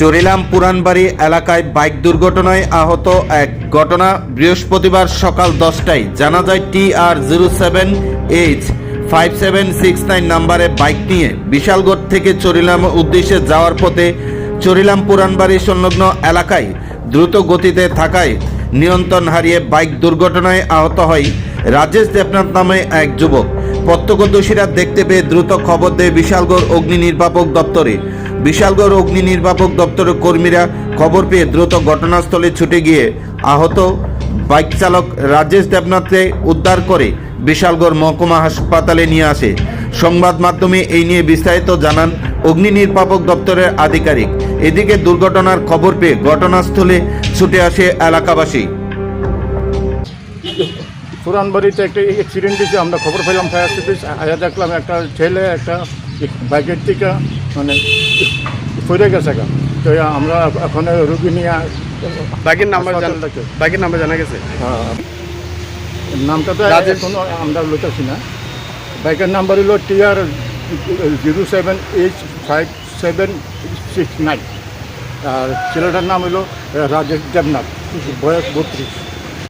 চরিলাম পুরানবাড়ি এলাকায় বাইক দুর্ঘটনায় আহত এক ঘটনা বৃহস্পতিবার সকাল 10টায় জানা যায় TR07H5769 নাম্বারে বাইক নিয়ে বিশালগড় থেকে চরিলাম উদ্দেশ্যে যাওয়ার পথে চরিলাম পুরানবাড়ি সংলগ্ন এলাকায় দ্রুত গতিতে থাকায় নিয়ন্ত্রণ হারিয়ে বাইক দুর্ঘটনায় আহত হয় রাজেশ দেবনাথ নামে এক যুবক। প্রত্যক্ষদর্শীরা দেখতে পেয়ে দ্রুত খবর দেয় বিশালগড় অগ্নি নির্বাপক দপ্তরে। বিশালগড় অগ্নি নির্বাপক দপ্তরের কর্মীরা খবর পেয়ে দ্রুত ঘটনাস্থলে ছুটে গিয়ে আহত বাইক চালক রাজেশ দেবনাথকে উদ্ধার করে বিশালগড় মহকুমা হাসপাতালে নিয়ে আসে। সংবাদ মাধ্যমে এই নিয়ে বিস্তারিত জানান অগ্নি নির্বাপক দপ্তরের আধিকারিক। এদিকে দুর্ঘটনার খবর পেয়ে ঘটনাস্থলে ছুটে আসে এলাকাবাসী। পুরানবাড়িতে একটা অ্যাক্সিডেন্ট হয়েছে, আমরা খবর পেলাম ফায়ার সার্ভিস আয়া দেখলাম একটা ছেলে একটা বাইকের থেকে মানে পড়ে গেছে। তো আমরা ওখানে রুগী নিয়ে বাইকের নাম্বার জানা গেছে। নামটা তো এখনো আমরা লইতেছি না। বাইকের নাম্বার হলো TR07H5769 আর ছেলেটার নাম হলো রাজেশ দেবনাথ, বয়স 32।